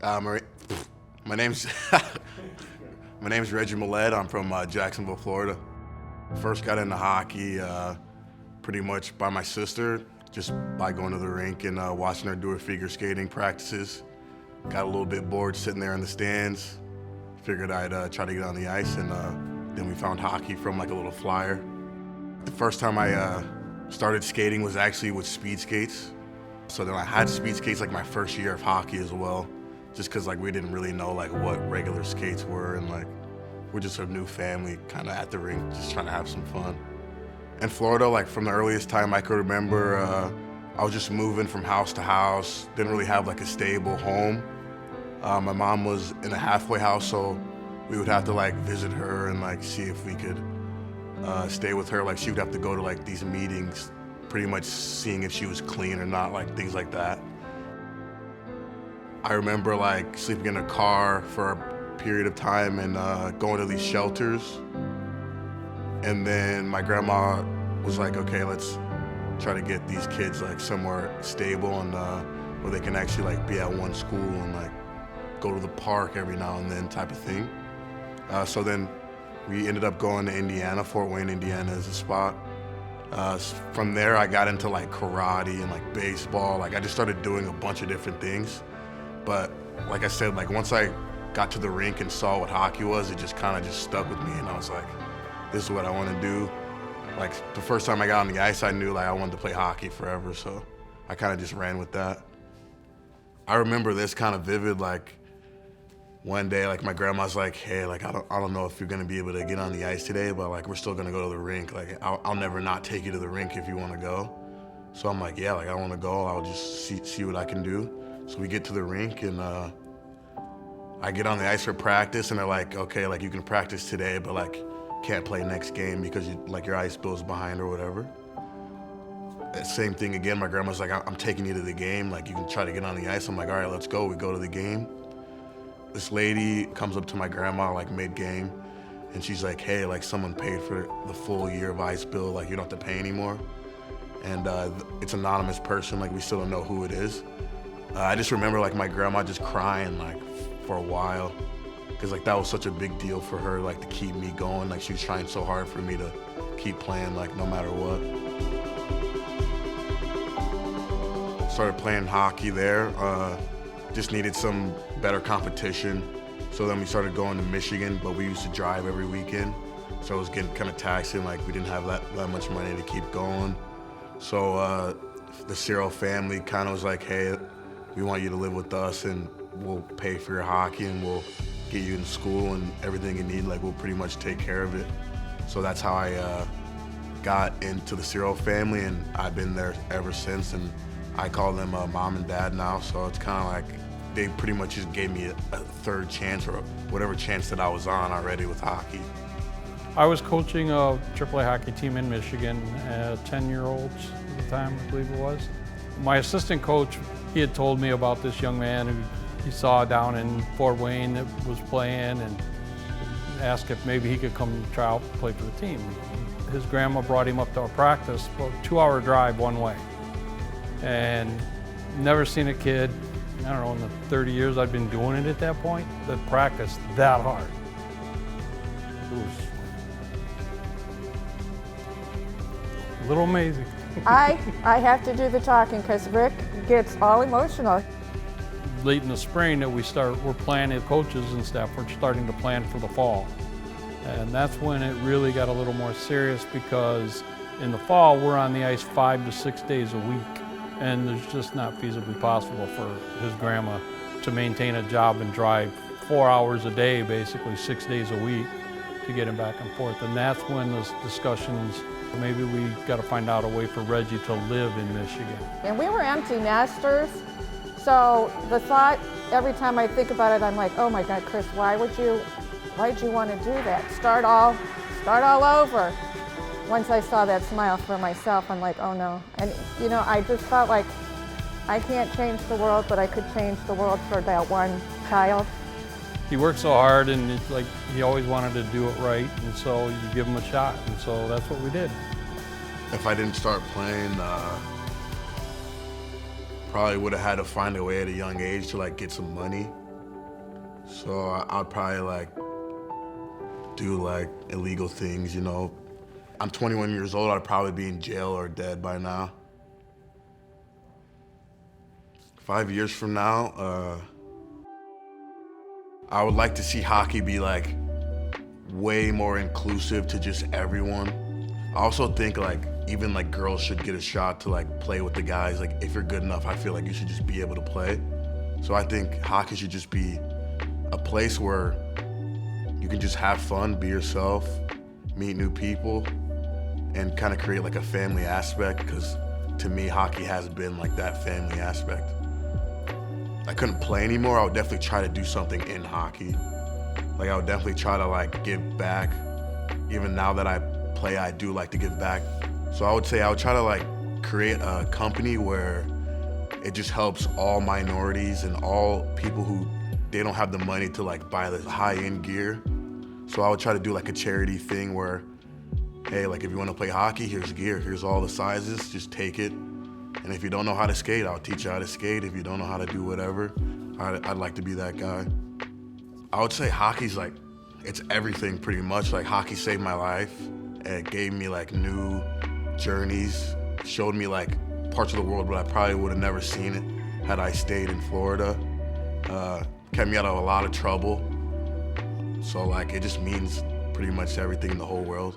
My, my name's my name's Reggie Millette. I'm from Jacksonville, Florida. First got into hockey pretty much by my sister, just by going to the rink and watching her do her figure skating practices. Got a little bit bored sitting there in the stands. Figured I'd try to get on the ice, and then we found hockey from like a little flyer. The first time I started skating was actually with speed skates. So then I had speed skates like my first year of hockey as well, just because like we didn't really know like what regular skates were, and like we're just a new family kind of at the rink just trying to have some fun. In Florida, like from the earliest time I could remember, I was just moving from house to house, didn't really have like a stable home. My mom was in a halfway house, so we would have to like visit her and like see if we could stay with her. Like she would have to go to like these meetings, pretty much seeing if she was clean or not, like things like that. I remember like sleeping in a car for a period of time and going to these shelters. And then my grandma was like, okay, let's try to get these kids like somewhere stable and where they can actually like be at one school and like go to the park every now and then type of thing. So then we ended up going to Indiana. Fort Wayne, Indiana is a spot. From there I got into like karate and like baseball. Like I just started doing a bunch of different things. But like I said, like once I got to the rink and saw what hockey was, it just kind of just stuck with me, and I was like, this is what I want to do. Like the first time I got on the ice, I knew like I wanted to play hockey forever, so I kind of just ran with that. I remember this kind of vivid, like one day, like my grandma's like, hey, like I don't know if you're gonna be able to get on the ice today, but like we're still gonna go to the rink. Like I'll never not take you to the rink if you want to go. So I'm like, yeah, like I want to go. I'll just see what I can do. So we get to the rink and I get on the ice for practice, and they're like, okay, like you can practice today, but like can't play next game because like your ice bill's behind or whatever. Same thing again, my grandma's like, I'm taking you to the game, like you can try to get on the ice. I'm like, all right, let's go. We go to the game. This lady comes up to my grandma like mid-game, and she's like, hey, like someone paid for the full year of ice bill, like you don't have to pay anymore. And it's an anonymous person, like we still don't know who it is. I just remember like my grandma just crying like for a while, because like that was such a big deal for her, like to keep me going. Like she was trying so hard for me to keep playing, like no matter what. Started playing hockey there, just needed some better competition. So then we started going to Michigan, but we used to drive every weekend. So it was getting kind of taxing, like we didn't have that much money to keep going. So the Cyril family kind of was like, hey, we want you to live with us and we'll pay for your hockey and we'll get you in school and everything you need, like we'll pretty much take care of it. So that's how I got into the Cyril family, and I've been there ever since, and I call them mom and dad now. So it's kind of like they pretty much just gave me a third chance, or whatever chance that I was on already with hockey. I was coaching a AAA hockey team in Michigan, 10-year-olds at the time, I believe it was. My assistant coach, he had told me about this young man who he saw down in Fort Wayne that was playing, and asked if maybe he could come try out and play for the team. His grandma brought him up to a practice, about a 2-hour drive one way. And never seen a kid, I don't know, in the 30 years I'd been doing it at that point, that practiced that hard. It was a little amazing. I have to do the talking because Rick gets all emotional. Late in the spring that we're planning, coaches and staff, we're starting to plan for the fall. And that's when it really got a little more serious, because in the fall we're on the ice 5 to 6 days a week. And there's just not feasibly possible for his grandma to maintain a job and drive 4 hours a day, basically 6 days a week, to get him back and forth. And that's when those discussions, maybe we got to find out a way for Reggie to live in Michigan. And we were empty nesters, so the thought, every time I think about it, I'm like, oh my God, Chris, why'd you want to do that? Start all over. Once I saw that smile for myself, I'm like, oh no. And you know, I just felt like I can't change the world, but I could change the world for that one child. He worked so hard, and it's like he always wanted to do it right, and so you give him a shot, and so that's what we did. If I didn't start playing, probably would have had to find a way at a young age to like get some money. So I'd probably like do like illegal things, you know. I'm 21 years old, I'd probably be in jail or dead by now. 5 years from now, I would like to see hockey be like way more inclusive to just everyone. I also think like even like girls should get a shot to like play with the guys. Like if you're good enough, I feel like you should just be able to play. So I think hockey should just be a place where you can just have fun, be yourself, meet new people, and kind of create like a family aspect, because to me, hockey has been like that family aspect. I couldn't play anymore, I would definitely try to do something in hockey. Like I would definitely try to like give back. Even now that I play, I do like to give back. So I would say I would try to like create a company where it just helps all minorities and all people who they don't have the money to like buy the high-end gear. So I would try to do like a charity thing where, hey, like if you want to play hockey, here's gear, here's all the sizes, just take it. And if you don't know how to skate, I'll teach you how to skate. If you don't know how to do whatever, I'd like to be that guy. I would say hockey's like, it's everything pretty much. Like hockey saved my life. It gave me like new journeys, showed me like parts of the world where I probably would have never seen it had I stayed in Florida. Kept me out of a lot of trouble. So like it just means pretty much everything in the whole world.